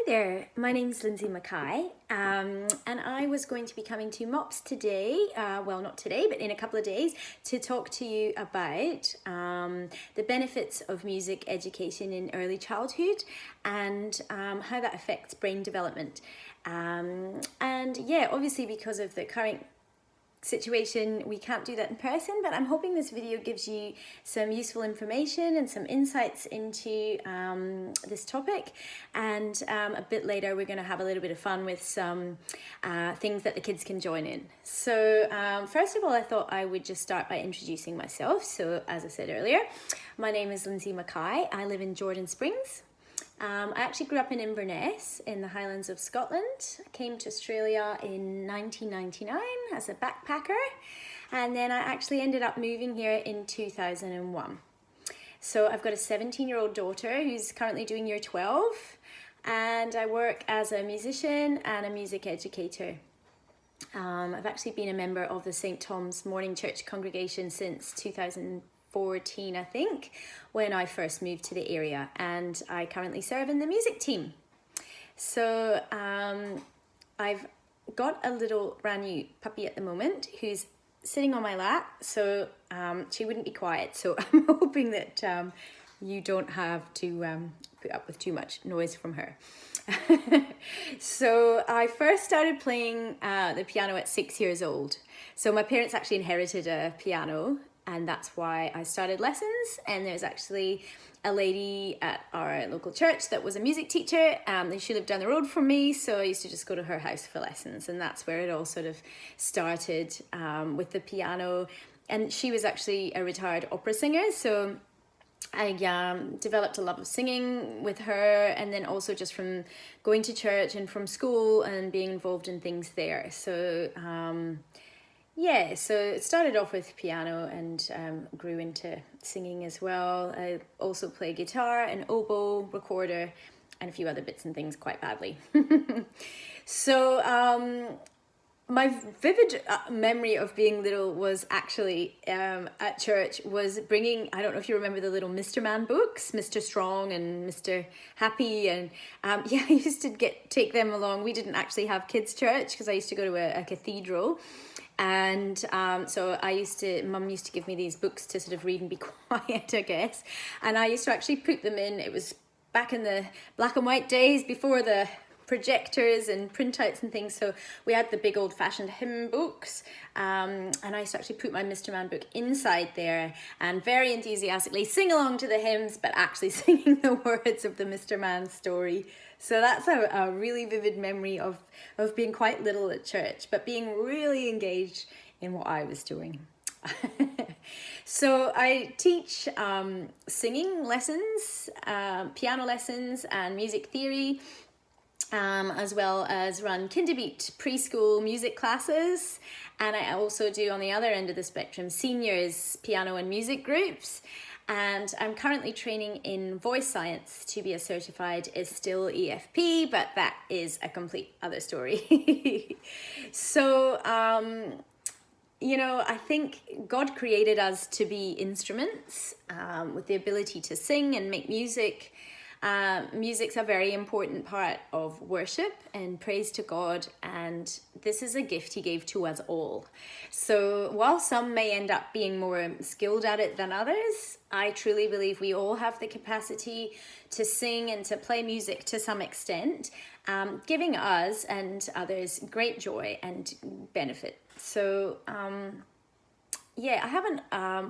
Hi there, my name's Lindsay Mackay, and I was going to be coming to Mops today, well not today, but in a couple of days, to talk to you about the benefits of music education in early childhood and how that affects brain development. And yeah, obviously because of the current situation we can't do that in person, but I'm hoping this video gives you some useful information and some insights into this topic, and a bit later we're going to have a little bit of fun with some things that the kids can join in. So first of all, I thought I would just start by introducing myself. So as I said earlier, my name is Lindsay Mackay. I live in Jordan Springs. I actually grew up in Inverness in the Highlands of Scotland. I came to Australia in 1999 as a backpacker, and then I actually ended up moving here in 2001. So I've got a 17-year-old daughter who's currently doing year 12, and I work as a musician and a music educator. I've actually been a member of the St. Thomas Morning Church congregation since 2014, I think, when I first moved to the area, and I currently serve in the music team. So I've got a little brand new puppy at the moment who's sitting on my lap, so she wouldn't be quiet, so I'm hoping that you don't have to put up with too much noise from her. So I first started playing the piano at 6 years old. So my parents actually inherited a piano, and that's why I started lessons. And there's actually a lady at our local church that was a music teacher. She lived down the road from me, so I used to just go to her house for lessons, and that's where it all sort of started with the piano. And she was actually a retired opera singer, so I developed a love of singing with her, and then also just from going to church and from school and being involved in things there. So yeah, so it started off with piano and grew into singing as well. I also play guitar and oboe, recorder, and a few other bits and things quite badly. So my vivid memory of being little was actually at church was bringing, I don't know if you remember the little Mr. Man books, Mr. Strong and Mr. Happy, and yeah, I used to take them along. We didn't actually have kids' church because I used to go to a cathedral. And so Mum used to give me these books to sort of read and be quiet, I guess. And I used to actually put them in. It was back in the black and white days before the projectors and printouts and things. So we had the big old fashioned hymn books. And I used to actually put my Mr. Man book inside there and very enthusiastically sing along to the hymns, but actually singing the words of the Mr. Man story. So that's a really vivid memory of being quite little at church, but being really engaged in what I was doing. So I teach singing lessons, piano lessons and music theory, as well as run Kinderbeat preschool music classes. And I also do, on the other end of the spectrum, seniors piano and music groups. And I'm currently training in voice science to be a certified still EFP, but that is a complete other story. So, you know, I think God created us to be instruments with the ability to sing and make music. Music's a very important part of worship and praise to God, and this is a gift He gave to us all. So while some may end up being more skilled at it than others, I truly believe we all have the capacity to sing and to play music to some extent, giving us and others great joy and benefit. So yeah, I haven't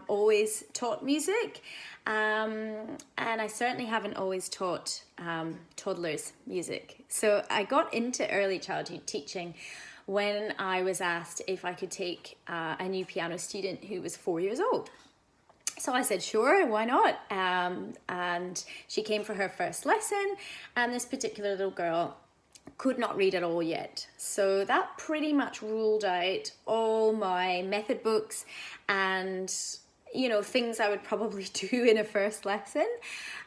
always taught music, and I certainly haven't always taught toddlers music. So I got into early childhood teaching when I was asked if I could take a new piano student who was 4 years old. So I said, sure, why not? And she came for her first lesson, and this particular little girl could not read at all yet. So that pretty much ruled out all my method books and, you know, things I would probably do in a first lesson.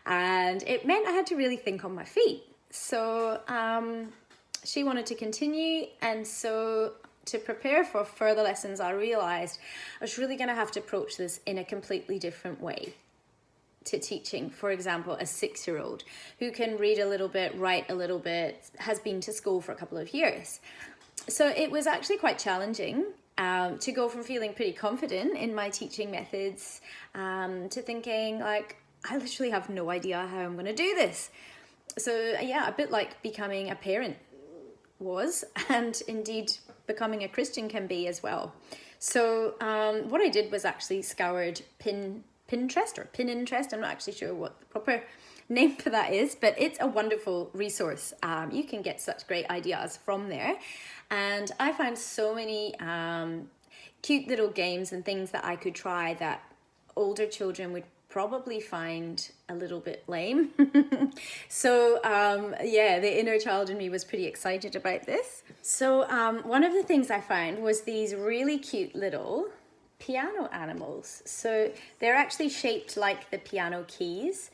And it meant I had to really think on my feet. So she wanted to continue, and so to prepare for further lessons, I realized I was really going to have to approach this in a completely different way. to teaching, for example, a 6-year-old who can read a little bit, write a little bit, has been to school for a couple of years. So it was actually quite challenging to go from feeling pretty confident in my teaching methods to thinking like, I literally have no idea how I'm going to do this. So yeah, a bit like becoming a parent was, and indeed becoming a Christian can be as well. So what I did was actually scoured Pinterest or Pininterest. I'm not actually sure what the proper name for that is, but it's a wonderful resource. You can get such great ideas from there. And I found so many cute little games and things that I could try that older children would probably find a little bit lame. So yeah, the inner child in me was pretty excited about this. So one of the things I found was these really cute little piano animals. So they're actually shaped like the piano keys.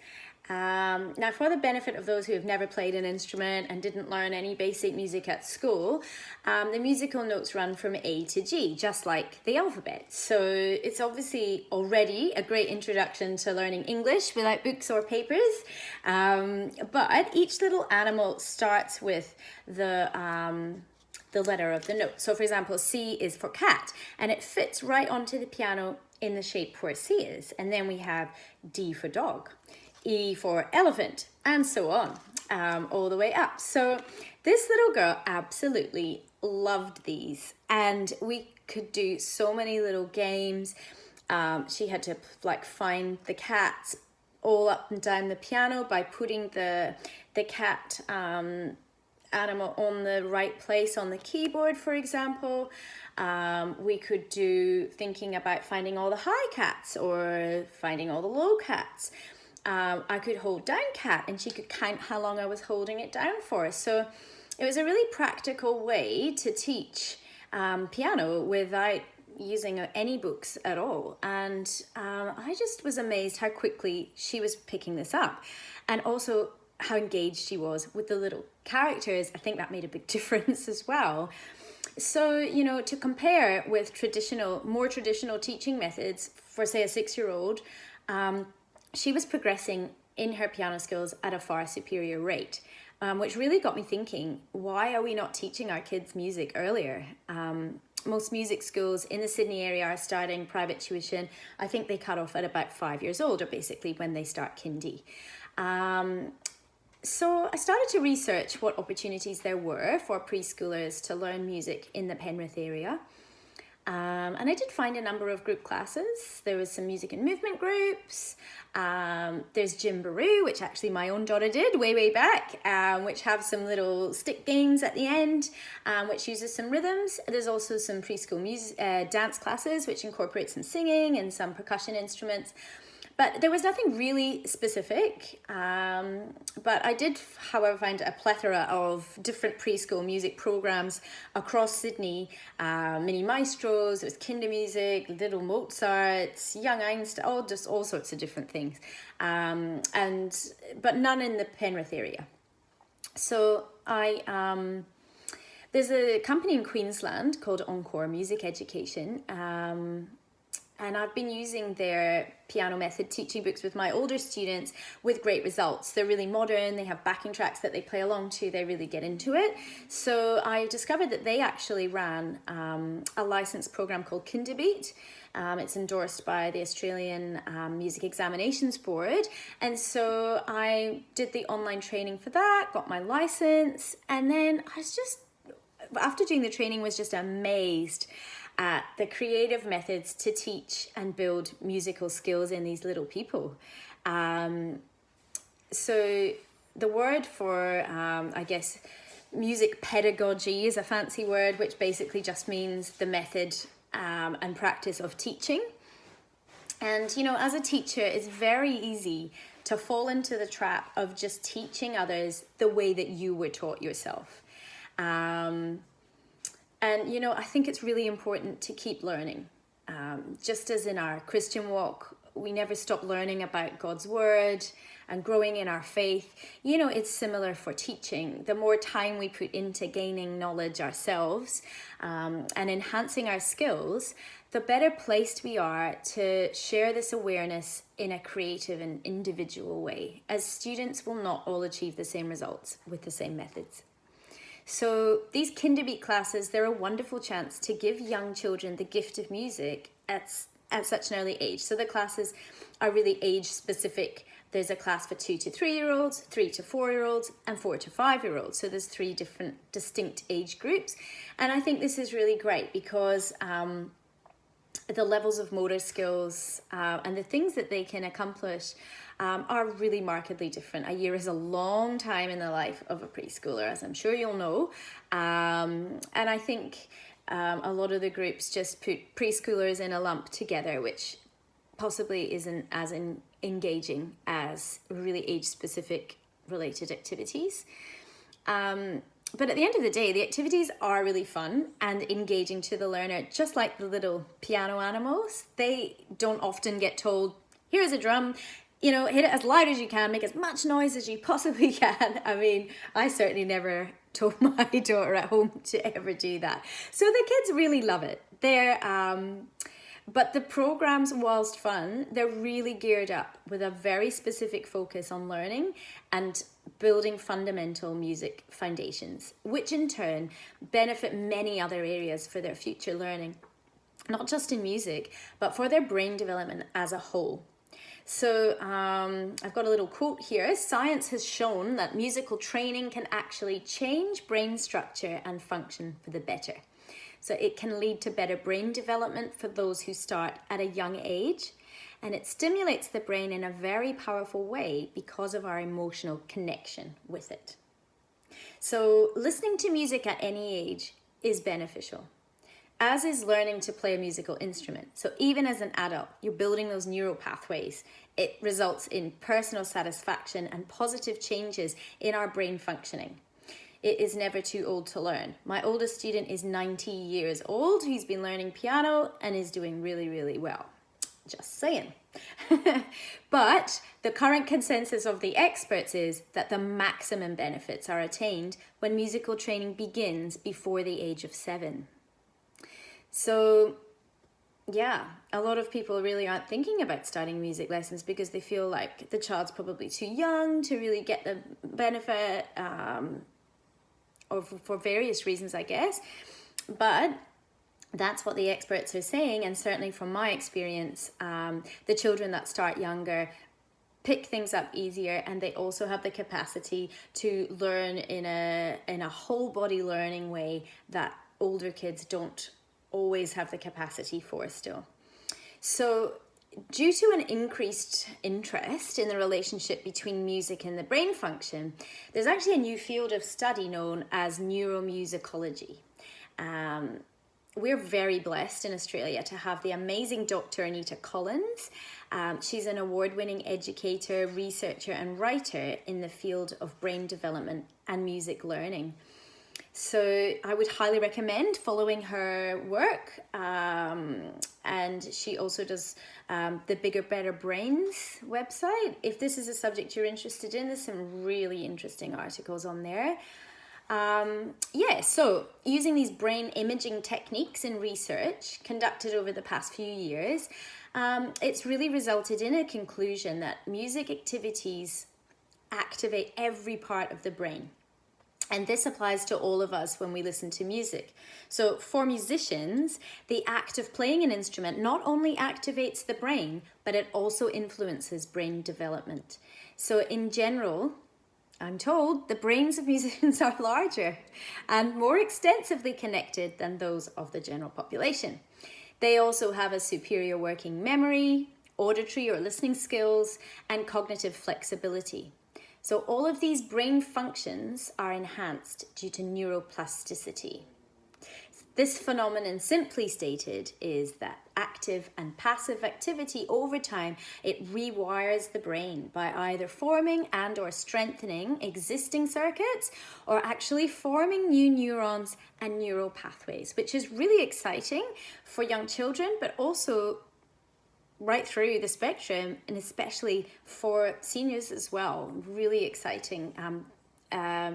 Now, for the benefit of those who have never played an instrument and didn't learn any basic music at school, the musical notes run from A to G, just like the alphabet. So it's obviously already a great introduction to learning English without books or papers. But each little animal starts with the letter of the note. So for example, C is for cat, and it fits right onto the piano in the shape where C is. And then we have D for dog, E for elephant, and so on, all the way up. So this little girl absolutely loved these, and we could do so many little games. She had to like find the cats all up and down the piano by putting the cat animal on the right place on the keyboard, for example. We could do thinking about finding all the high cats or finding all the low cats. I could hold down cat and she could count how long I was holding it down for. So it was a really practical way to teach piano without using any books at all. And I just was amazed how quickly she was picking this up, and also how engaged she was with the little characters. I think that made a big difference as well. So, you know, to compare with more traditional teaching methods for, say, a 6-year-old, she was progressing in her piano skills at a far superior rate, which really got me thinking, why are we not teaching our kids music earlier? Most music schools in the Sydney area are starting private tuition. I think they cut off at about 5 years old, or basically when they start kindy. So I started to research what opportunities there were for preschoolers to learn music in the Penrith area. And I did find a number of group classes. There was some music and movement groups. There's Gymboree, which actually my own daughter did way back, which have some little stick games at the end, which uses some rhythms. There's also some preschool dance classes, which incorporate some singing and some percussion instruments. But there was nothing really specific, but I did, however, find a plethora of different preschool music programs across Sydney, mini maestros, there was kinder music, little Mozarts, young Einstein, all sorts of different things, but none in the Penrith area. So there's a company in Queensland called Encore Music Education, and I've been using their piano method teaching books with my older students with great results. They're really modern, they have backing tracks that they play along to, they really get into it. So I discovered that they actually ran a licensed program called Kinderbeat. It's endorsed by the Australian Music Examinations Board. And so I did the online training for that, got my license, and then after doing the training, was just amazed at the creative methods to teach and build musical skills in these little people. So the word for, I guess, music pedagogy is a fancy word, which basically just means the method and practice of teaching. And, you know, as a teacher, it's very easy to fall into the trap of just teaching others the way that you were taught yourself. And, you know, I think it's really important to keep learning. Just as in our Christian walk, we never stop learning about God's word and growing in our faith. You know, it's similar for teaching. The more time we put into gaining knowledge ourselves and enhancing our skills, the better placed we are to share this awareness in a creative and individual way, as students will not all achieve the same results with the same methods. So these Kinderbeat classes, they're a wonderful chance to give young children the gift of music at such an early age. So the classes are really age specific. There's a class for 2 to 3 year olds, 3 to 4 year olds, and 4 to 5 year olds. So there's 3 different distinct age groups. And I think this is really great because the levels of motor skills and the things that they can accomplish are really markedly different. A year is a long time in the life of a preschooler, as I'm sure you'll know. And I think a lot of the groups just put preschoolers in a lump together, which possibly isn't as engaging as really age-specific related activities. But at the end of the day, the activities are really fun and engaging to the learner, just like the little piano animals. They don't often get told, here's a drum, hit it as loud as you can, make as much noise as you possibly can. I mean, I certainly never told my daughter at home to ever do that. So the kids really love it. But the programs, whilst fun, they're really geared up with a very specific focus on learning and building fundamental music foundations, which in turn benefit many other areas for their future learning, not just in music, but for their brain development as a whole. So I've got a little quote here. Science has shown that musical training can actually change brain structure and function for the better. So it can lead to better brain development for those who start at a young age, and it stimulates the brain in a very powerful way because of our emotional connection with it. So listening to music at any age is beneficial, as is learning to play a musical instrument. So even as an adult, you're building those neural pathways. It results in personal satisfaction and positive changes in our brain functioning. It is never too old to learn. My oldest student is 90 years old. He's been learning piano and is doing really, really well. Just saying. But the current consensus of the experts is that the maximum benefits are attained when musical training begins before the age of 7. So, yeah, a lot of people really aren't thinking about starting music lessons because they feel like the child's probably too young to really get the benefit, or for various reasons, I guess. But that's what the experts are saying, and certainly from my experience, the children that start younger pick things up easier, and they also have the capacity to learn in a whole body learning way that older kids don't always have the capacity for still. So due to an increased interest in the relationship between music and the brain function, there's actually a new field of study known as neuromusicology. We're very blessed in Australia to have the amazing Dr. Anita Collins. She's an award-winning educator, researcher, and writer in the field of brain development and music learning. So I would highly recommend following her work. And she also does the Bigger, Better Brains website. If this is a subject you're interested in, there's some really interesting articles on there. So using these brain imaging techniques in research conducted over the past few years, it's really resulted in a conclusion that music activities activate every part of the brain. And this applies to all of us when we listen to music. So for musicians, the act of playing an instrument not only activates the brain, but it also influences brain development. So in general, I'm told the brains of musicians are larger and more extensively connected than those of the general population. They also have a superior working memory, auditory or listening skills, and cognitive flexibility. So all of these brain functions are enhanced due to neuroplasticity. This phenomenon, simply stated, is that active and passive activity over time, it rewires the brain by either forming and or strengthening existing circuits or actually forming new neurons and neural pathways, which is really exciting for young children, but also right through the spectrum, and especially for seniors as well. Really exciting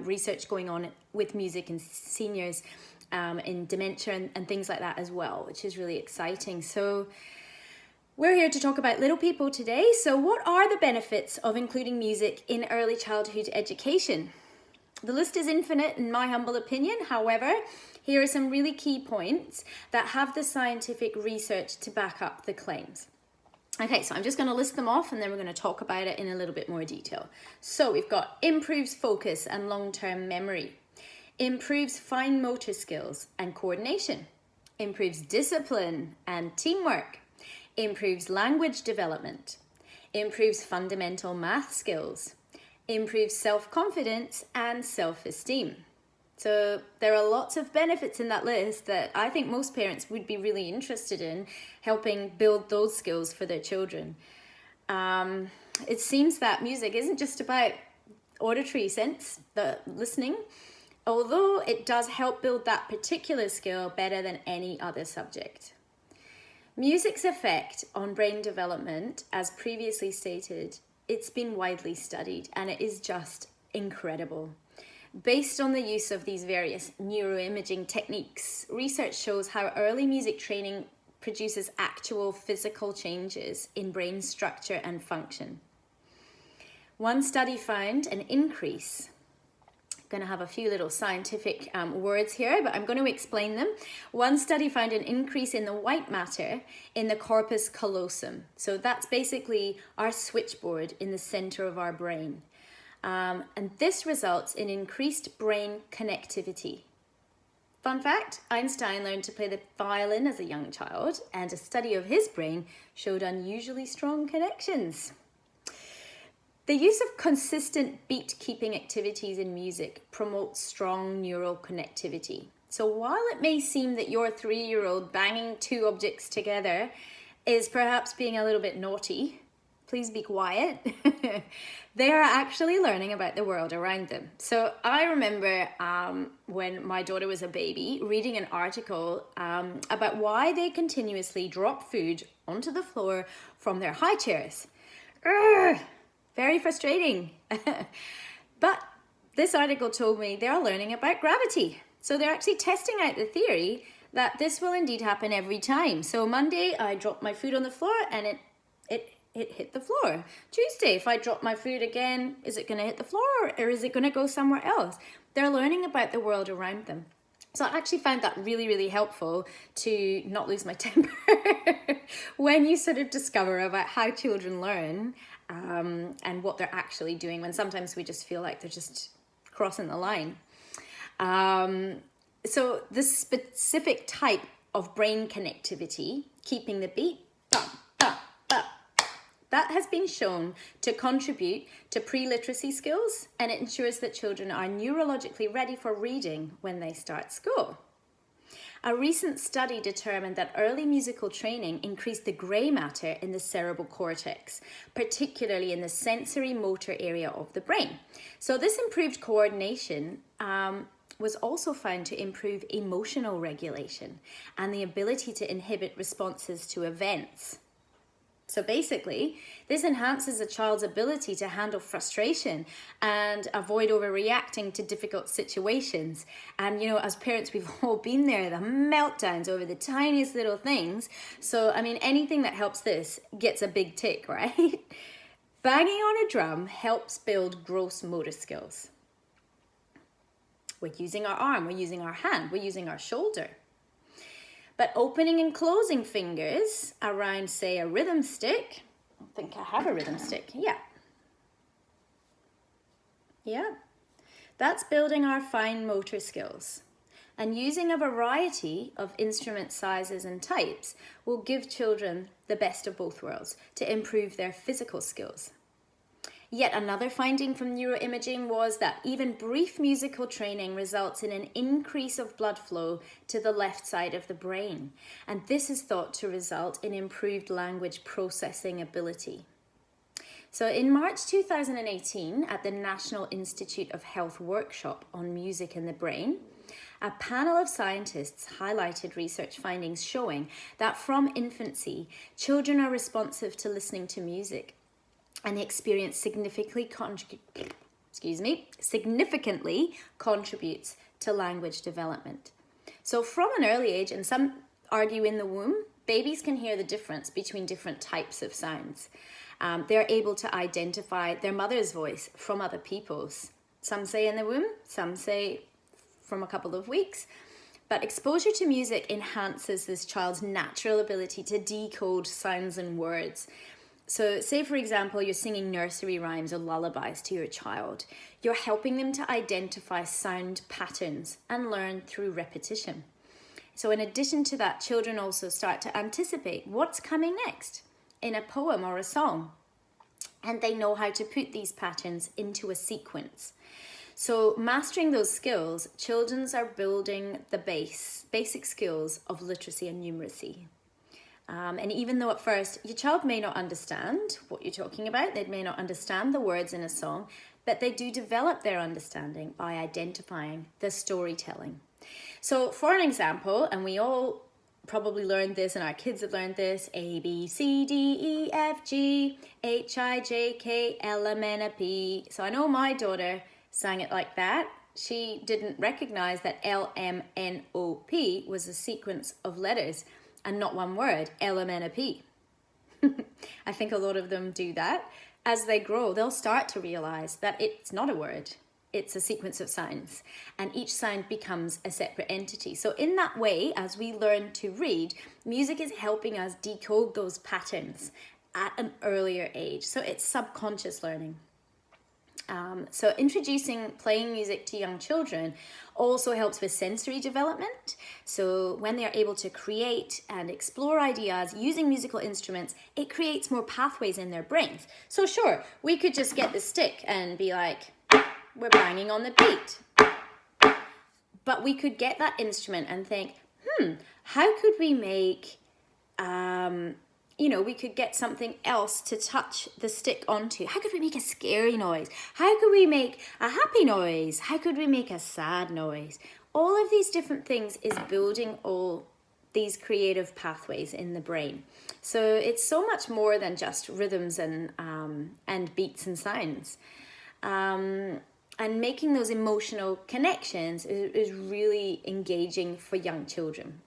research going on with music in seniors in dementia and things like that as well, which is really exciting. So we're here to talk about little people today. So what are the benefits of including music in early childhood education? The list is infinite in my humble opinion. However, here are some really key points that have the scientific research to back up the claims. Okay, so I'm just going to list them off and then we're going to talk about it in a little bit more detail. So we've got improves focus and long-term memory, improves fine motor skills and coordination, improves discipline and teamwork, improves language development, improves fundamental math skills, improves self-confidence and self-esteem. So there are lots of benefits in that list that I think most parents would be really interested in helping build those skills for their children. It seems that music isn't just about auditory sense, the listening, although it does help build that particular skill better than any other subject. Music's effect on brain development, as previously stated, it's been widely studied and it is just incredible. Based on the use of these various neuroimaging techniques, research shows how early music training produces actual physical changes in brain structure and function. One study found an increase. I'm going to have a few little scientific words here, but I'm going to explain them. One study found an increase in the white matter in the corpus callosum. So that's basically our switchboard in the center of our brain. And this results in increased brain connectivity. Fun fact, Einstein learned to play the violin as a young child, and a study of his brain showed unusually strong connections. The use of consistent beat-keeping activities in music promotes strong neural connectivity. So while it may seem that your 3-year-old banging 2 objects together is perhaps being a little bit naughty, please be quiet. They are actually learning about the world around them. So I remember when my daughter was a baby, reading an article about why they continuously drop food onto the floor from their high chairs. Very frustrating. But this article told me they're learning about gravity. So they're actually testing out the theory that this will indeed happen every time. So Monday, I dropped my food on the floor and it hit the floor. Tuesday, if I drop my food again, is it going to hit the floor or is it going to go somewhere else? They're learning about the world around them. So I actually found that really, really helpful to not lose my temper when you sort of discover about how children learn and what they're actually doing when sometimes we just feel like they're just crossing the line. So the specific type of brain connectivity, keeping the beat, that has been shown to contribute to pre-literacy skills, and it ensures that children are neurologically ready for reading when they start school. A recent study determined that early musical training increased the grey matter in the cerebral cortex, particularly in the sensory motor area of the brain. So this improved coordination was also found to improve emotional regulation and the ability to inhibit responses to events. So basically, this enhances a child's ability to handle frustration and avoid overreacting to difficult situations. And, you know, as parents, we've all been there, the meltdowns over the tiniest little things. So, I mean, anything that helps this gets a big tick, right? Banging on a drum helps build gross motor skills. We're using our arm, we're using our hand, we're using our shoulder. But opening and closing fingers around, say, a rhythm stick. I think I have a rhythm stick. Yeah. That's building our fine motor skills. And using a variety of instrument sizes and types will give children the best of both worlds to improve their physical skills. Yet another finding from neuroimaging was that even brief musical training results in an increase of blood flow to the left side of the brain. And this is thought to result in improved language processing ability. So in March 2018, at the National Institute of Health workshop on music and the brain, a panel of scientists highlighted research findings showing that from infancy, children are responsive to listening to music and they experience significantly contributes to language development. So from an early age, and some argue in the womb, babies can hear the difference between different types of sounds. They're able to identify their mother's voice from other people's. Some say in the womb, some say from a couple of weeks. But exposure to music enhances this child's natural ability to decode sounds and words. So say, for example, you're singing nursery rhymes or lullabies to your child. You're helping them to identify sound patterns and learn through repetition. So in addition to that, children also start to anticipate what's coming next in a poem or a song. And they know how to put these patterns into a sequence. So mastering those skills, children are building the basic skills of literacy and numeracy. And even though at first your child may not understand what you're talking about, they may not understand the words in a song, but they do develop their understanding by identifying the storytelling. So for an example, and we all probably learned this and our kids have learned this, A, B, C, D, E, F, G, H, I, J, K, L, M, N, P. So I know my daughter sang it like that. She didn't recognize that L, M, N, O, P was a sequence of letters and not one word, L, M, N, O, P. I think a lot of them do that. As they grow, they'll start to realize that it's not a word. It's a sequence of sounds, and each sound becomes a separate entity. So in that way, as we learn to read, music is helping us decode those patterns at an earlier age. So it's subconscious learning. So introducing playing music to young children also helps with sensory development. So when they are able to create and explore ideas using musical instruments, it creates more pathways in their brains. So sure, we could just get the stick and be like, we're banging on the beat. But we could get that instrument and think, how could we make, we could get something else to touch the stick onto. How could we make a scary noise? How could we make a happy noise? How could we make a sad noise? All of these different things is building all these creative pathways in the brain. So it's so much more than just rhythms and beats and sounds. And making those emotional connections is really engaging for young children.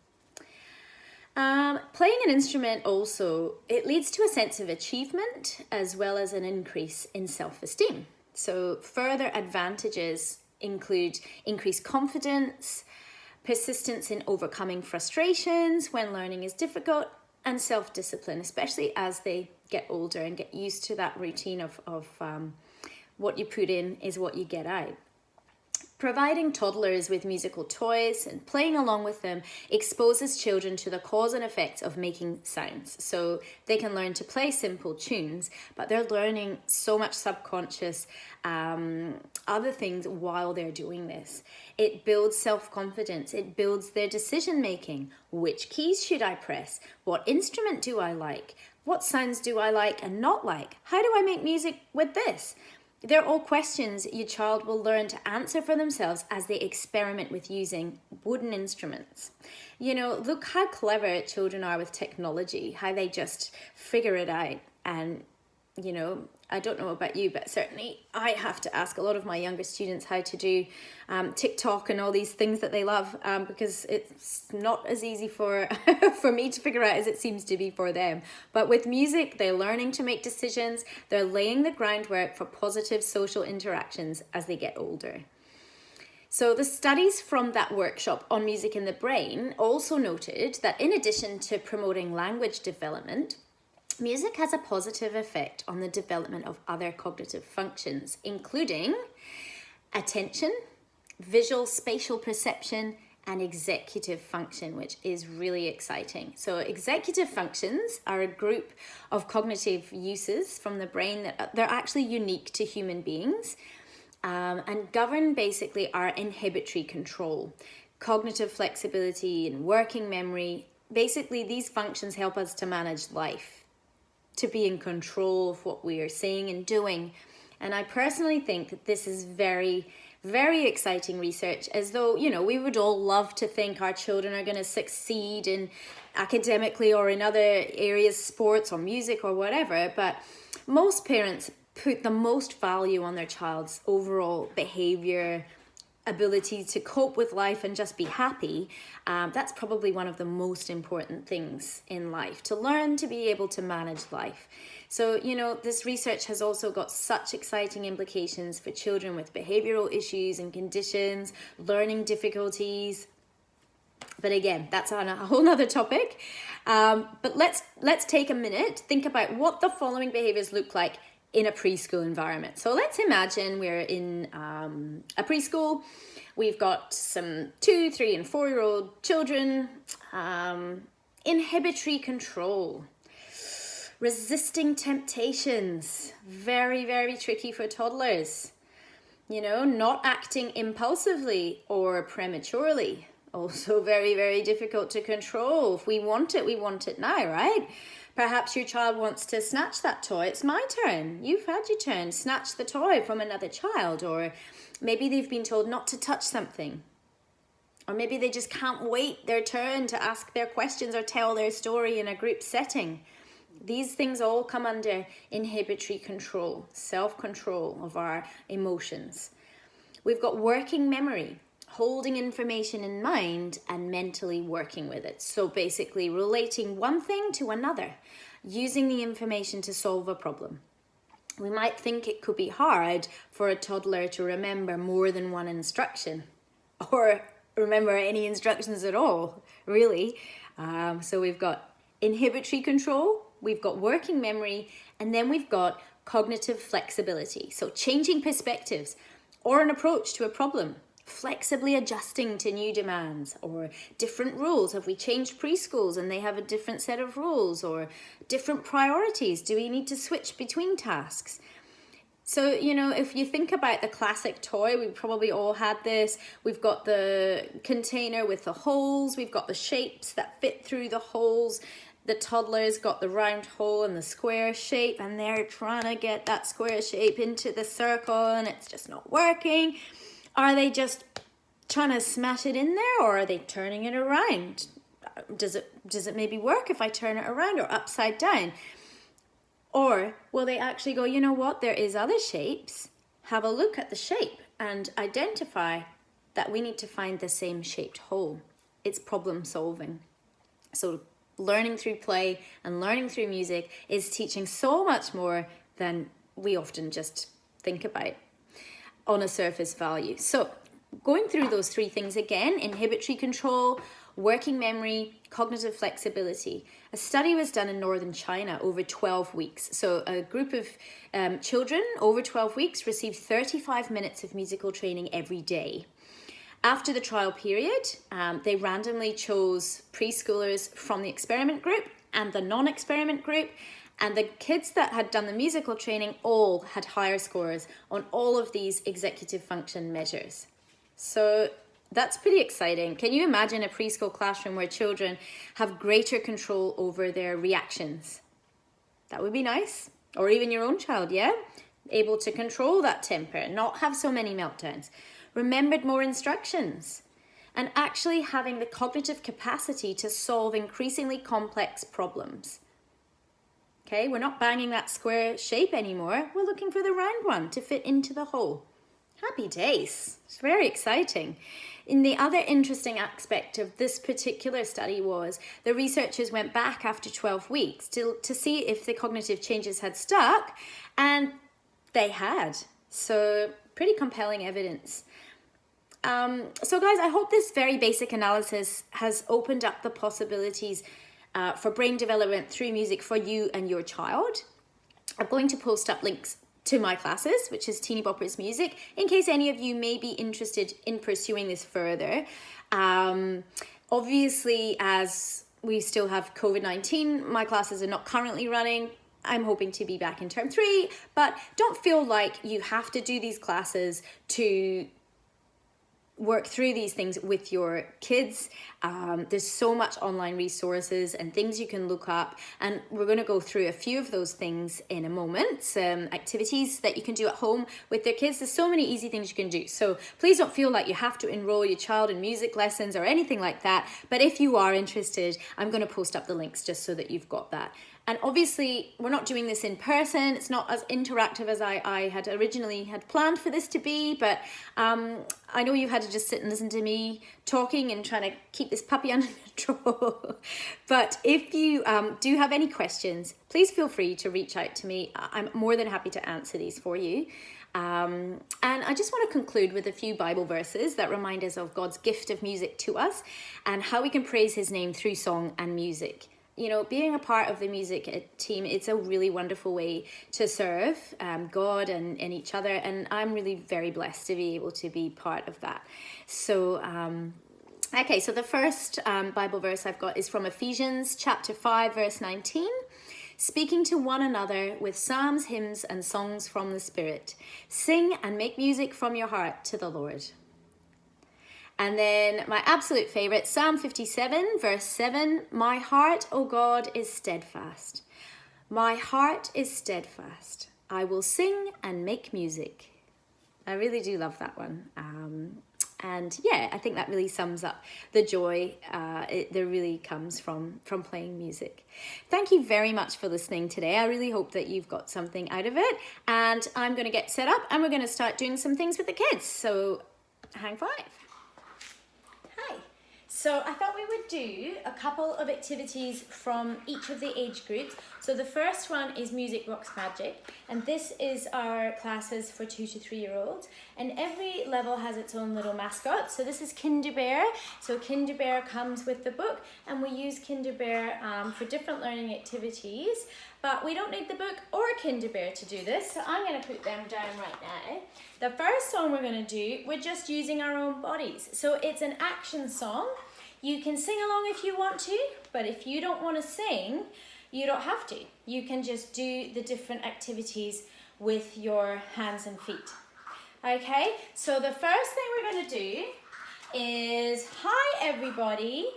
Playing an instrument also, it leads to a sense of achievement as well as an increase in self-esteem. So further advantages include increased confidence, persistence in overcoming frustrations when learning is difficult, and self-discipline, especially as they get older and get used to that routine of what you put in is what you get out. Providing toddlers with musical toys and playing along with them exposes children to the cause and effects of making sounds. So they can learn to play simple tunes, but they're learning so much subconscious other things while they're doing this. It builds self-confidence. It builds their decision-making. Which keys should I press? What instrument do I like? What sounds do I like and not like? How do I make music with this? They're all questions your child will learn to answer for themselves as they experiment with using wooden instruments. Look how clever children are with technology, how they just figure it out. And, I don't know about you, but certainly I have to ask a lot of my younger students how to do TikTok and all these things that they love because it's not as easy for me to figure out as it seems to be for them. But with music, they're learning to make decisions. They're laying the groundwork for positive social interactions as they get older. So the studies from that workshop on music in the brain also noted that in addition to promoting language development, music has a positive effect on the development of other cognitive functions, including attention, visual spatial perception, and executive function, which is really exciting. So executive functions are a group of cognitive uses from the brain that they're actually unique to human beings and govern basically our inhibitory control, cognitive flexibility, and working memory. Basically, these functions help us to manage life, to be in control of what we are saying and doing. And I personally think that this is very, very exciting research, as though, we would all love to think our children are going to succeed in academically or in other areas, sports or music or whatever. But most parents put the most value on their child's overall behavior, ability to cope with life and just be happy, that's probably one of the most important things in life, to learn to be able to manage life. So, you know, this research has also got such exciting implications for children with behavioral issues and conditions, learning difficulties. But again, that's on a whole nother topic. But let's take a minute, think about what the following behaviors look like in a preschool environment. So let's imagine we're in a preschool. We've got some 2, 3, and 4-year-old children. Inhibitory control. Resisting temptations. Very, very tricky for toddlers. You know, not acting impulsively or prematurely. Also very, very difficult to control. If we want it now, right? Perhaps your child wants to snatch that toy. It's my turn. You've had your turn. Snatch the toy from another child. Or maybe they've been told not to touch something. Or maybe they just can't wait their turn to ask their questions or tell their story in a group setting. These things all come under inhibitory control, self-control of our emotions. We've got working memory, holding information in mind and mentally working with it. So basically relating one thing to another, using the information to solve a problem. We might think it could be hard for a toddler to remember more than one instruction or remember any instructions at all, really. So we've got inhibitory control, we've got working memory, and then we've got cognitive flexibility. So changing perspectives or an approach to a problem, flexibly adjusting to new demands or different rules. Have we changed preschools and they have a different set of rules, or different priorities? Do we need to switch between tasks? So, you know, if you think about the classic toy, we probably all had this. We've got the container with the holes. We've got the shapes that fit through the holes. The toddler's got the round hole and the square shape, and they're trying to get that square shape into the circle and it's just not working. Are they just trying to smash it in there, or are they turning it around? Does it maybe work if I turn it around or upside down? Or will they actually go, you know what, there is other shapes. Have a look at the shape and identify that we need to find the same shaped hole. It's problem solving. So learning through play and learning through music is teaching so much more than we often just think about on a surface value. So going through those three things again: inhibitory control, working memory, cognitive flexibility. A study was done in northern China over 12 weeks. So a group of children over 12 weeks received 35 minutes of musical training every day. After the trial period, they randomly chose preschoolers from the experiment group and the non-experiment group, and the kids that had done the musical training all had higher scores on all of these executive function measures. So that's pretty exciting. Can you imagine a preschool classroom where children have greater control over their reactions? That would be nice. Or even your own child, yeah? Able to control that temper, not have so many meltdowns. Remembered more instructions, and actually having the cognitive capacity to solve increasingly complex problems. Okay, we're not banging that square shape anymore. We're looking for the round one to fit into the hole. Happy days. It's very exciting. And the other interesting aspect of this particular study was the researchers went back after 12 weeks to see if the cognitive changes had stuck, and they had. So pretty compelling evidence. So guys, I hope this very basic analysis has opened up the possibilities for brain development through music for you and your child. I'm going to post up links to my classes, which is Teeny Boppers Music, in case any of you may be interested in pursuing this further. Obviously, as we still have COVID-19, my classes are not currently running. I'm hoping to be back in term 3, but don't feel like you have to do these classes to work through these things with your kids. There's so much online resources and things you can look up, and we're going to go through a few of those things in a moment. Some activities that you can do at home with their kids. There's so many easy things you can do. So please don't feel like you have to enroll your child in music lessons or anything like that. But if you are interested, I'm going to post up the links just so that you've got that. And obviously we're not doing this in person. It's not as interactive as I had originally had planned for this to be, but I know you've had to just sit and listen to me talking and trying to keep this puppy under control. But if you do have any questions, please feel free to reach out to me. I'm more than happy to answer these for you. And I just want to conclude with a few Bible verses that remind us of God's gift of music to us and how we can praise his name through song and music. You know, being a part of the music team, it's a really wonderful way to serve God and each other. And I'm really very blessed to be able to be part of that. So, okay, so the first Bible verse I've got is from Ephesians chapter 5, verse 19. Speaking to one another with psalms, hymns, and songs from the Spirit. Sing and make music from your heart to the Lord. And then my absolute favourite, Psalm 57, verse 7. My heart, O God, is steadfast. My heart is steadfast. I will sing and make music. I really do love that one. And yeah, I think that really sums up the joy that really comes from playing music. Thank you very much for listening today. I really hope that you've got something out of it. And I'm going to get set up and we're going to start doing some things with the kids. So hang five. Hi. So I thought we would do a couple of activities from each of the age groups. So the first one is Music Rocks Magic, and this is our classes for 2 to 3 year olds, and every level has its own little mascot. So this is Kinder Bear. So Kinder Bear comes with the book, and we use Kinder Bear for different learning activities, but we don't need the book or Kinder Bear to do this, so I'm going to put them down right now. The first song we're going to do, we're just using our own bodies. So it's an action song. You can sing along if you want to, but if you don't want to sing, you don't have to. You can just do the different activities with your hands and feet. Okay, so the first thing we're going to do is, hi everybody,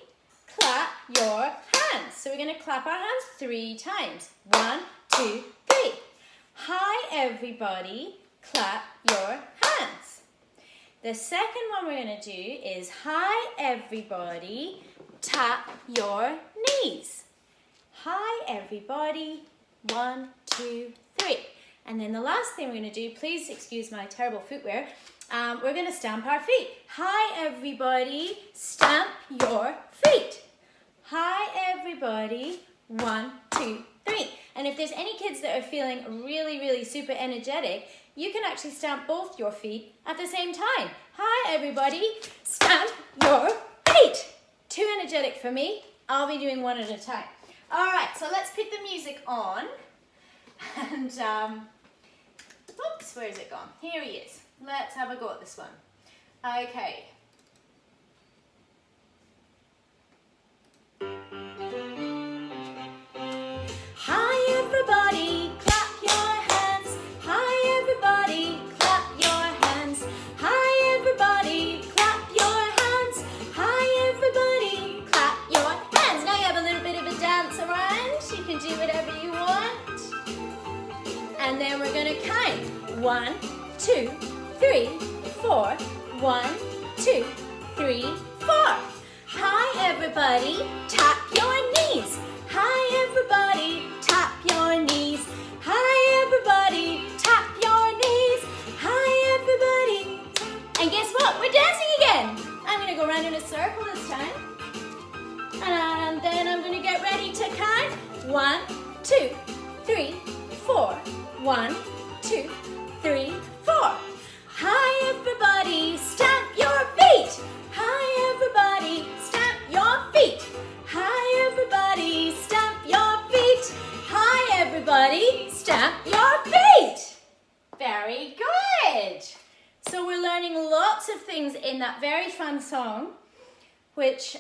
clap your hands. So we're going to clap our hands 3 times. 1, 2, 3. Hi everybody, clap your hands. The second one we're going to do is, hi everybody, tap your knees. Hi everybody, 1, 2, 3. And then the last thing we're going to do, please excuse my terrible footwear, we're going to stamp our feet. Hi everybody, stamp your feet. Hi everybody, 1, 2, 3. And if there's any kids that are feeling really, really super energetic, you can actually stamp both your feet at the same time. Hi everybody, stamp your feet. Too energetic for me. I'll be doing one at a time. All right, so let's put the music on. And, oops, where's it gone? Here he is. Let's have a go at this one. Okay. Hi everybody, clap your hands. Hi everybody, clap your hands. Hi everybody, clap your hands. Hi everybody, clap your hands. Now you have a little bit of a dance around. You can do whatever you want. And then we're going to count. 1, 2, 3, 4. 1, 2, 3, 4. Hi everybody, tap your knees. Hi everybody, tap your knees. Hi everybody, tap your knees. Hi everybody. And guess what? We're dancing again. I'm going to go around in a circle this time. And then I'm going to get ready to count. 1, 2, 3, 4. 1, 2, 3, 4. Hi everybody, stamp your feet. Hi everybody, stamp your feet. Hi everybody, stamp your feet. Hi everybody, stamp your feet. Very good. So we're learning lots of things in that very fun song, which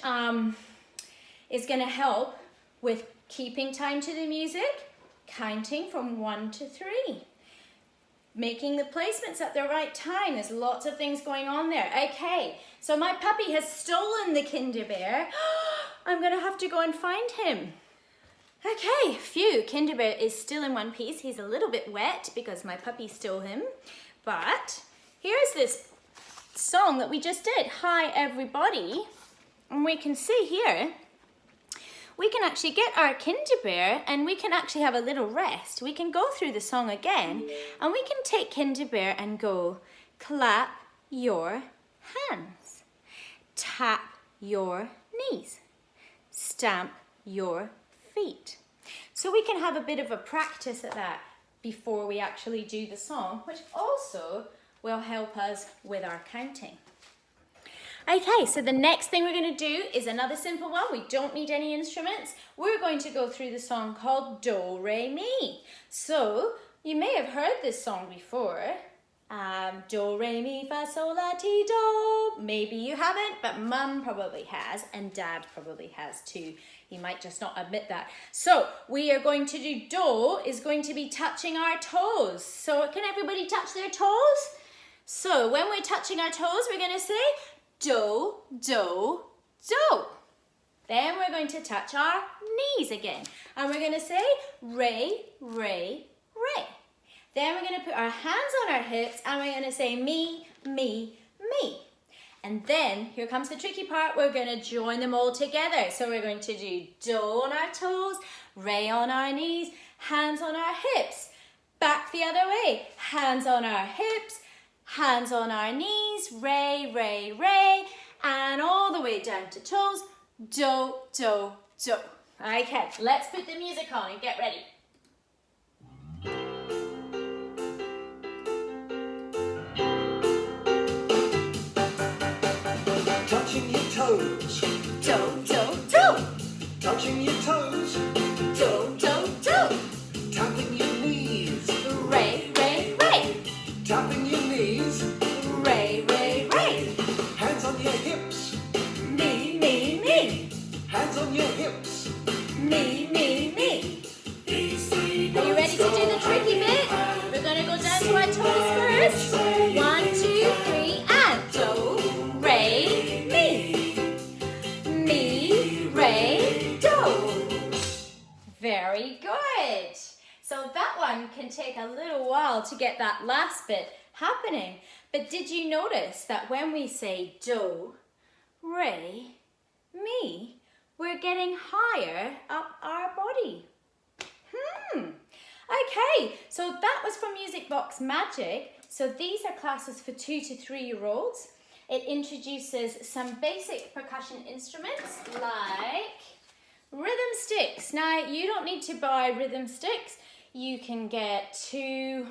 is going to help with keeping time to the music, counting from 1 to 3, making the placements at the right time. There's lots of things going on there. Okay, so my puppy has stolen the Kinder Bear. I'm going to have to go and find him. Okay, phew, Kinder Bear is still in one piece. He's a little bit wet because my puppy stole him. But here's this song that we just did, Hi Everybody. And we can see here, we can actually get our Kinder Bear and we can actually have a little rest. We can go through the song again and we can take Kinder Bear and go, clap your hands, tap your knees, stamp your feet. So we can have a bit of a practice at that before we actually do the song, which also will help us with our counting. Okay, so the next thing we're going to do is another simple one. We don't need any instruments. We're going to go through the song called Do, Re, Mi. So you may have heard this song before. Do, re, mi, fa, sol, la, ti, do. Maybe you haven't, but Mum probably has and Dad probably has too. He might just not admit that. So we are going to do do is going to be touching our toes. So can everybody touch their toes? So when we're touching our toes, we're going to say do, do, do. Then we're going to touch our knees again. And we're going to say re, re, re. Then we're going to put our hands on our hips and we're going to say me, me, me. And then here comes the tricky part. We're going to join them all together. So we're going to do do on our toes, re on our knees, hands on our hips. Back the other way. Hands on our hips, hands on our knees, re, re, re. And all the way down to toes, do, do, do. Okay, let's put the music on and get ready. Touching your toes, Do, do, do. touching your toes, Do, do, do. tapping your knees, Re, re, re. tapping your knees, Re, re, re. hands on your hips, Me, me, me. hands on your hips. Me, me, me. Are you ready to do the tricky bit? We're going to go down to our toes first. 1, 2, 3, and do, re, mi. Mi, re, do. Very good. So that one can take a little while to get that last bit happening. But did you notice that when we say do, re, mi, we're getting higher up our body? Okay, so that was from Music Box Magic. So these are classes for 2 to 3-year-olds. It introduces some basic percussion instruments like rhythm sticks. Now, you don't need to buy rhythm sticks. You can get 2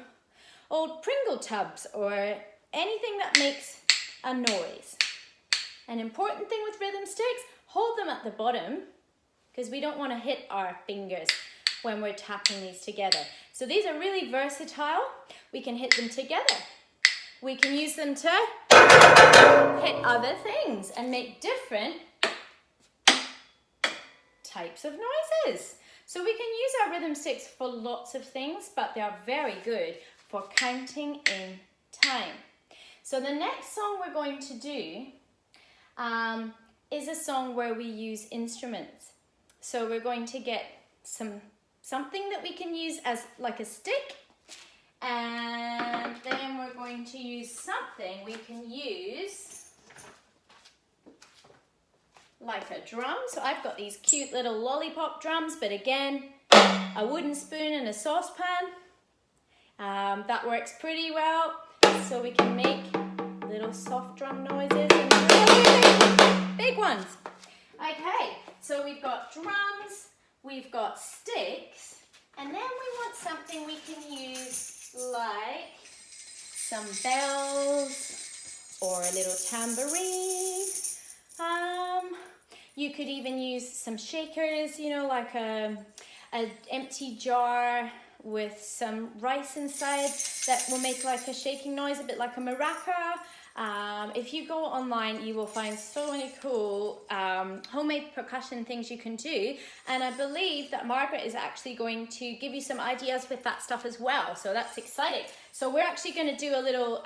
old Pringle tubs or anything that makes a noise. An important thing with rhythm sticks, hold them at the bottom because we don't want to hit our fingers when we're tapping these together. So these are really versatile. We can hit them together. We can use them to hit other things and make different types of noises. So we can use our rhythm sticks for lots of things, but they are very good for counting in time. So the next song we're going to do is a song where we use instruments. So we're going to get something that we can use as like a stick, and then we're going to use something we can use like a drum. So I've got these cute little lollipop drums, but again, a wooden spoon and a saucepan. That works pretty well. So we can make little soft drum noises and really big ones. Okay, so we've got drums, we've got sticks, and then we want something we can use like some bells or a little tambourine. You could even use some shakers, you know, like an empty jar with some rice inside that will make like a shaking noise, a bit like a maraca. If you go online, you will find so many cool homemade percussion things you can do. And I believe that Margaret is actually going to give you some ideas with that stuff as well. So that's exciting. So we're actually going to do a little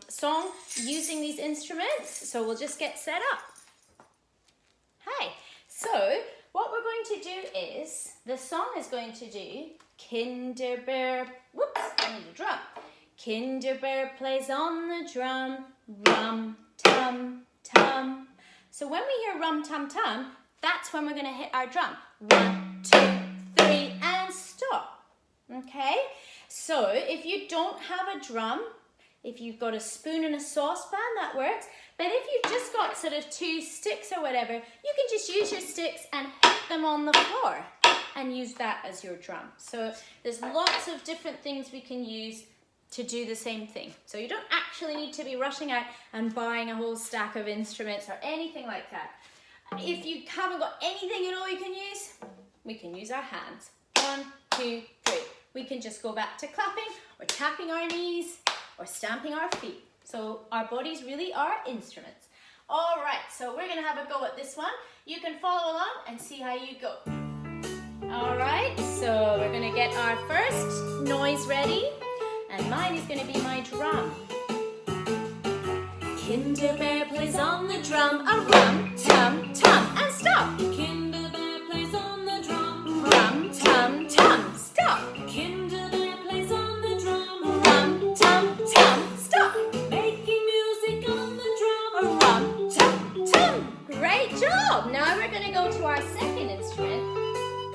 song using these instruments. So we'll just get set up. Hi. So what we're going to do is, the song is going to do Kinder Bear, whoops, I need a drum. Kinder Bear plays on the drum, rum, tum, tum. So when we hear rum, tum, tum, that's when we're going to hit our drum. 1, 2, 3, and stop. Okay? So if you don't have a drum, if you've got a spoon and a saucepan, that works. But if you've just got sort of 2 sticks or whatever, you can just use your sticks and hit them on the floor and use that as your drum. So there's lots of different things we can use to do the same thing. So you don't actually need to be rushing out and buying a whole stack of instruments or anything like that. If you haven't got anything at all you can use, we can use our hands. 1, 2, 3. We can just go back to clapping or tapping our knees or stamping our feet. So our bodies really are instruments. All right, so we're gonna have a go at this one. You can follow along and see how you go. All right, so we're gonna get our first noise ready, and mine is gonna be my drum. Kinder Bear plays on the drum, a rum, tum, tum, and stop. Kinder Bear plays on the drum, rum, tum, tum, stop. Kinder Bear plays on the drum, rum, tum, tum, stop. Making music on the drum, a rum, tum, tum. Great job. Now we're going to go to our second instrument,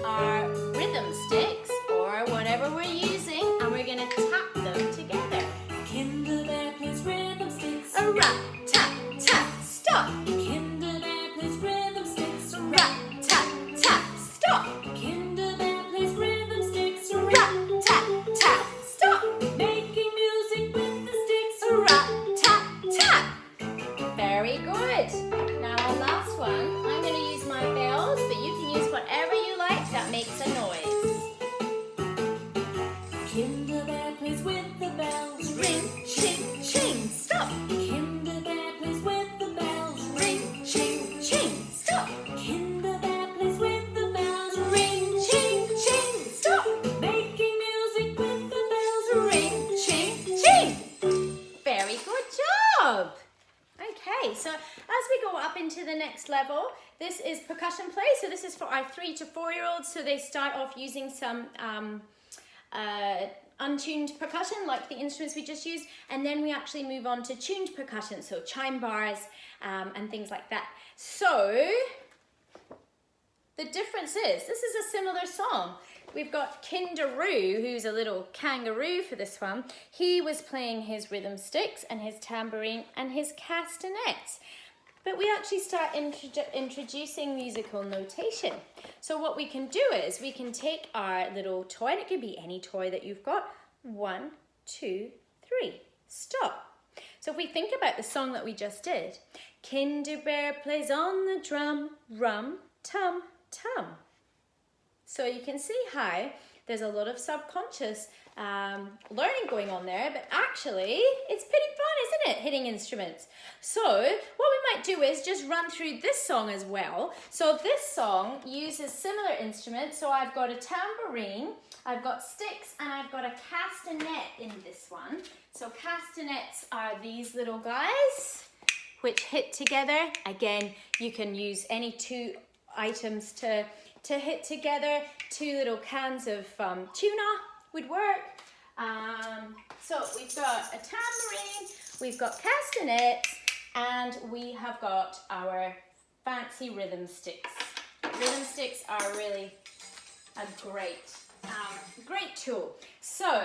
our rhythm sticks or whatever we're using, and we're going to tap them together. Kinder Bear plays rhythm sticks, a rum, tap, tap, stop. Kinder Bear plays rhythm sticks, a rum, tap, tap, stop. Kinder Bear plays rhythm sticks, a rum, tap, tap, stop. Making music with the sticks, a rum, tap, tap. Very good. Now our last one, I'm going to use my bells, but you can use whatever you like that makes a noise. Kinder Bear plays with the bells, ring, ching, ching, stop. Kinder Bear plays with the bells, ring, ching, ching, stop. Kinder Bear plays with the bells, ring, ching, ching, stop. Making music with the bells, ring, ching, ching. Very good job. Okay, so as we go up into the next level, this is percussion play. So this is for our 3 to 4-year-olds. So they start off using some untuned percussion like the instruments we just used, and then we actually move on to tuned percussion, so chime bars and things like that. So the difference is, this is a similar song. We've got Kindaroo, who's a little kangaroo for this one. He was playing his rhythm sticks and his tambourine and his castanets. But we actually start introducing musical notation. So what we can do is we can take our little toy, and it can be any toy that you've got. 1, 2, 3, stop. So if we think about the song that we just did, Kinder Bear plays on the drum, rum, tum, tum. So you can see how there's a lot of subconscious learning going on there, but actually it's pretty fun, isn't it, hitting instruments? So what we might do is just run through this song as well. So this song uses similar instruments. So I've got a tambourine, I've got sticks, and I've got a castanet in this one. So castanets are these little guys which hit together. Again, you can use any 2 items to hit together. 2 little cans of tuna would work. So we've got a tambourine, we've got castanets, and we have got our fancy rhythm sticks. Rhythm sticks are really a great tool. So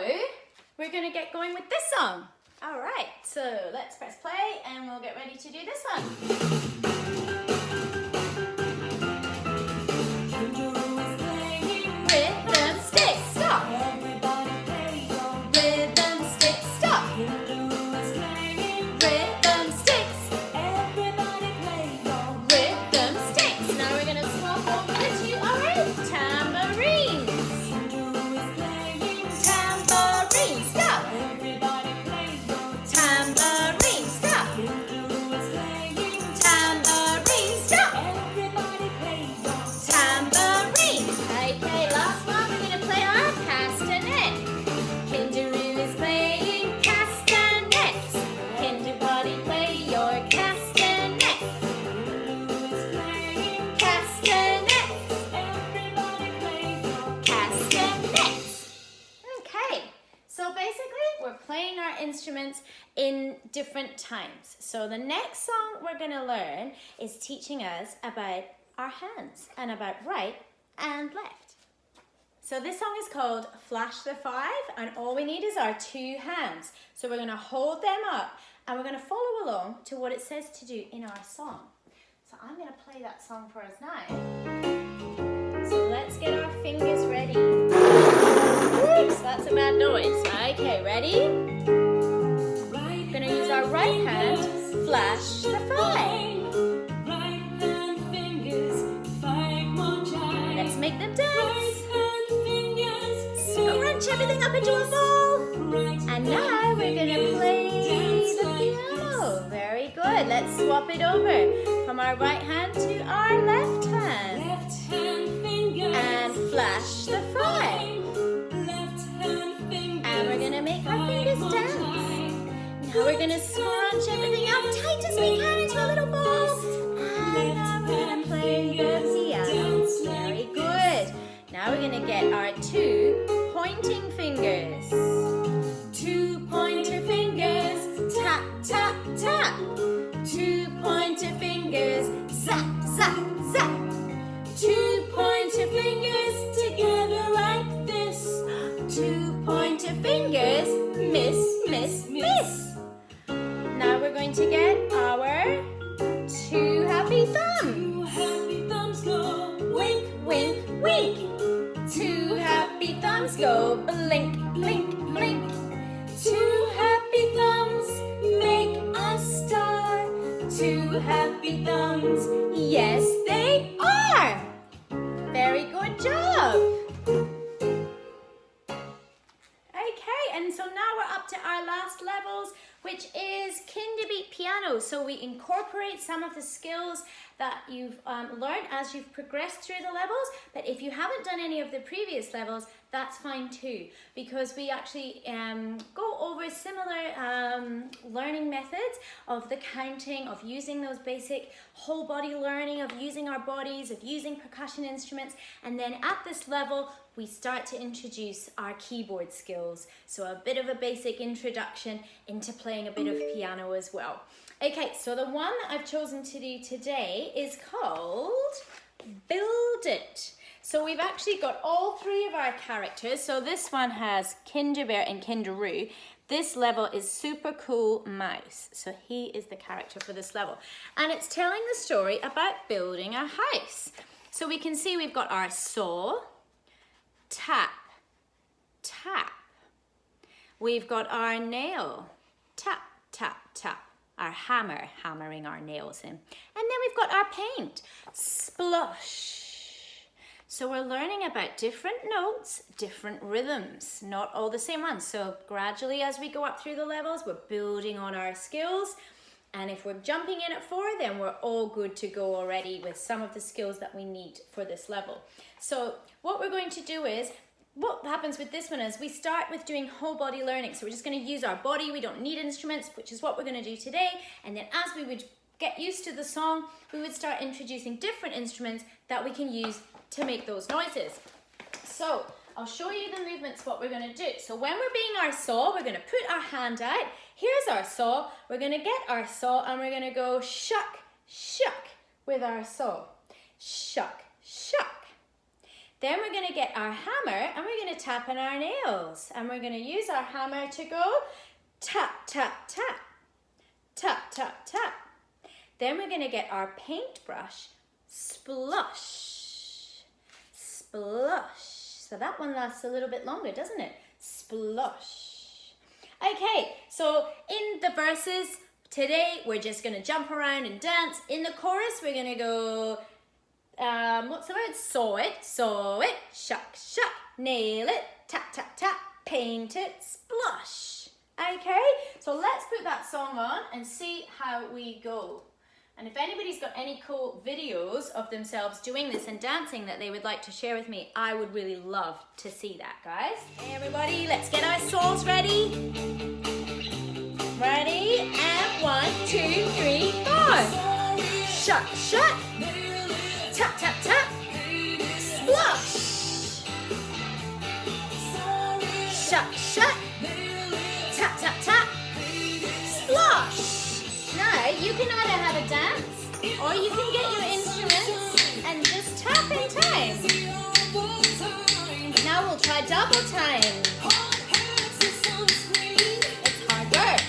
we're going to get going with this song. All right, so let's press play and we'll get ready to do this one. Instruments in different times. So the next song we're going to learn is teaching us about our hands, and about right and left. So this song is called Flash the Five, and all we need is our two hands. So we're going to hold them up and we're going to follow along to what it says to do in our song. So I'm going to play that song for us now. So let's get our fingers ready. Oops, that's a bad noise. Okay, ready? We're going to use our right hand, flash the five. Let's make them dance. Scrunch everything up into a ball. And now we're going to play the piano. Very good. Let's swap it over from our right hand to our left hand. And flash the five. And we're going to make our fingers dance. Now we're going to scrunch everything up tight as we can into a little ball. And now we're going to play the piano. Very good. Now we're going to get our two pointing fingers. Two pointer fingers. Tap, tap, tap. Two pointer fingers. Zap, zap, zap. Two pointer fingers together like this. Two pointer fingers. Miss, miss, miss. Now we're going to get our two happy thumbs. Two happy thumbs go wink, wink, wink. Two happy thumbs go blink, blink, blink. Two happy thumbs make a star. Two happy thumbs, yes they are. Very good job. Okay, and so now we're up to our last levels, which is Kinderbeat piano. So we incorporate some of the skills that you've learned as you've progressed through the levels. But if you haven't done any of the previous levels, that's fine too, because we actually go over similar learning methods of the counting, of using those basic whole body learning, of using our bodies, of using percussion instruments. And then at this level, we start to introduce our keyboard skills. So a bit of a basic introduction into playing a bit of piano as well. Okay, so the one that I've chosen to do today is called Build It. So we've actually got all three of our characters. So this one has Kinder Bear and Kindaroo. This level is Super Cool Mouse. So he is the character for this level. And it's telling the story about building a house. So we can see we've got our saw, tap, tap. We've got our nail, tap, tap, tap. Our hammer, hammering our nails in. And then we've got our paint, splosh. So we're learning about different notes, different rhythms, not all the same ones. So gradually as we go up through the levels, we're building on our skills. And if we're jumping in at 4, then we're all good to go already with some of the skills that we need for this level. So what we're going to do is, what happens with this one is we start with doing whole body learning. So we're just going to use our body. We don't need instruments, which is what we're going to do today. And then as we would get used to the song, we would start introducing different instruments that we can use to make those noises. So I'll show you the movements, what we're going to do. So when we're being our saw, we're going to put our hand out. Here's our saw. We're going to get our saw and we're going to go shuck, shuck with our saw. Shuck, shuck. Then we're going to get our hammer and we're going to tap on our nails. And we're going to use our hammer to go tap, tap, tap. Tap, tap, tap. Then we're going to get our paintbrush, splush, splush. So that one lasts a little bit longer, doesn't it? Splush. Okay, so in the verses today, we're just going to jump around and dance. In the chorus, we're going to go, what's the word? Saw it, shuck, shuck, nail it, tap, tap, tap, paint it, splush. Okay, so let's put that song on and see how we go. And if anybody's got any cool videos of themselves doing this and dancing that they would like to share with me, I would really love to see that, guys. Hey everybody, let's get our saws ready. Ready? And 1, 2, 3, 4. Shuck, shuck. Tap, tap, tap. Splush. Shuck, shuck. Tap, tap, tap. Splosh. Now, you can either have a dance or you can get your instruments and tapping time. Now we'll try double time. It's hard work.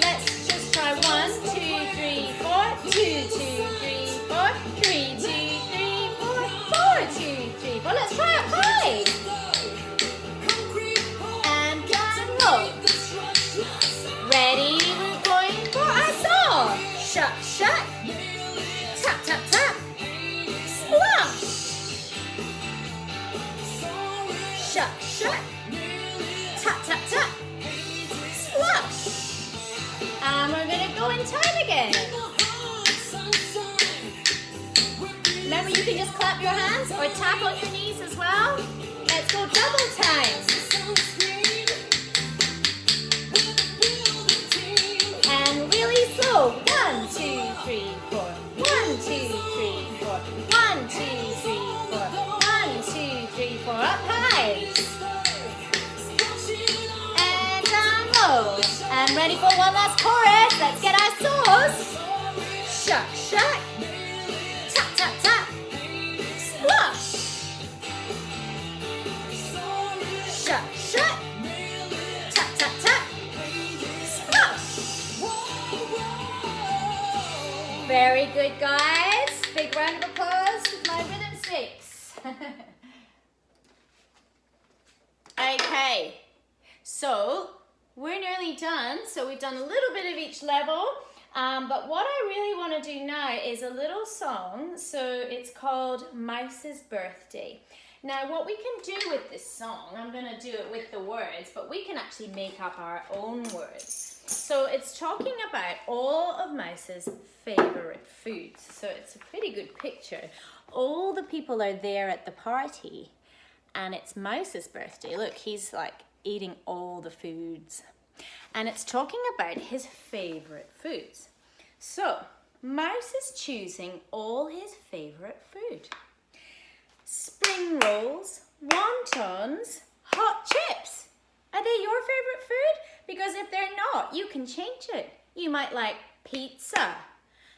Let's just try 1, 2, 3, 4. 2, 2, 3, 4. 3, 2, 3, 4. 4, 2, 3, 4. Let's try it high. And down low. Ready? We're going for our song. Shut, shut. Tap, tap, tap. Splash. Shut, shut. Tap, tap, tap. Splash. And we're going to go in time again. Remember, you can just clap your hands or tap on your knees as well. Let's go double time. And really slow. 1, 2, 3, 4. 1, 2, 3, 4. 1, 2, 3, 4. 1, 2, 3, 4. Up high. And down low. And ready for one last chorus. Let's get our sauce. Shuck, shuck. Tap, tap, tap. Splash. Shuck, shuck. Tap, tap, tap. Splash. Very good, guys. Big round of applause with my rhythm sticks. Okay, so we're nearly done. So we've done a little bit of each level. But what I really want to do now is a little song. So it's called Mouse's Birthday. Now what we can do with this song, I'm going to do it with the words, but we can actually make up our own words. So it's talking about all of Mouse's favorite foods. So it's a pretty good picture. All the people are there at the party and it's Mouse's birthday. Look, he's like eating all the foods. And it's talking about his favorite foods. So Mouse is choosing all his favorite food. Spring rolls, wontons, hot chips. Are they your favorite food? Because if they're not, you can change it. You might like pizza,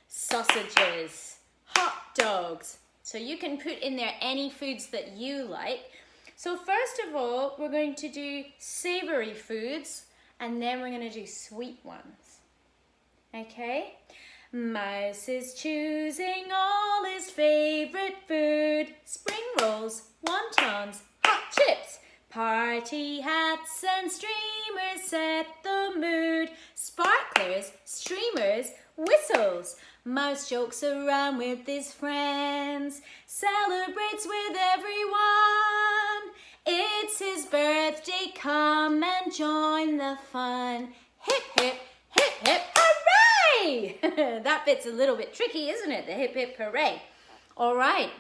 sausages, hot dogs. So you can put in there any foods that you like. So first of all, we're going to do savory foods and then we're going to do sweet ones. Okay? Mouse is choosing all his favorite food. Spring rolls, wontons, hot chips. Party hats and streamers set the mood. Sparklers, streamers, whistles. Mouse jokes around with his friends. Celebrates with everyone. It's his birthday, come and join the fun. Hip, hip, hip, hip, hooray! That bit's a little bit tricky, isn't it? The hip, hip, hooray. All right.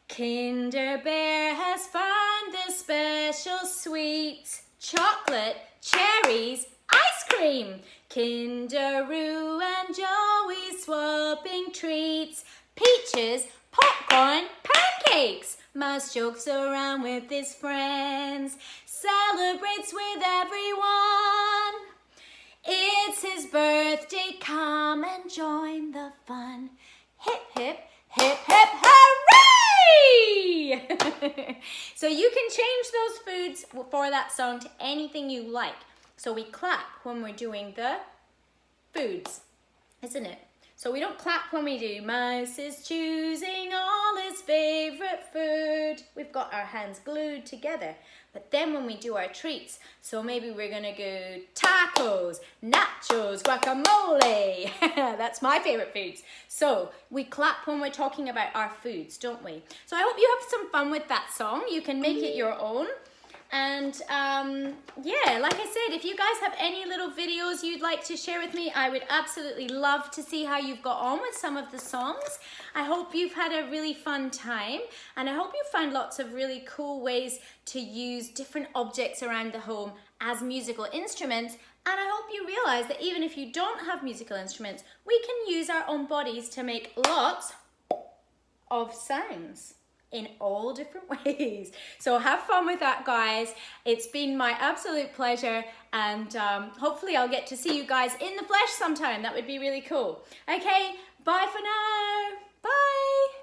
Kinder Bear has found the special sweets. Chocolate, cherries, ice cream. Kinderoo and Joey swapping treats. Peaches, popcorn, pancakes. Mouse jokes around with his friends. Celebrates with everyone. It's his birthday, come and join the fun. Hip, hip, hip, hip, hooray! So you can change those foods for that song to anything you like. So we clap when we're doing the foods, isn't it? So we don't clap when we do Mouse is choosing all his favorite food. We've got our hands glued together. But then when we do our treats, so maybe we're gonna go tacos, nachos, guacamole. That's my favorite foods. So we clap when we're talking about our foods, don't we? So I hope you have some fun with that song. You can make it your own. And yeah, like I said, if you guys have any little videos you'd like to share with me, I would absolutely love to see how you've got on with some of the songs. I hope you've had a really fun time, and I hope you find lots of really cool ways to use different objects around the home as musical instruments. And I hope you realize that even if you don't have musical instruments, we can use our own bodies to make lots of sounds. in all different ways. So have fun with that, guys. It's been my absolute pleasure, and hopefully I'll get to see you guys in the flesh sometime. That would be really cool. Okay, bye for now. Bye.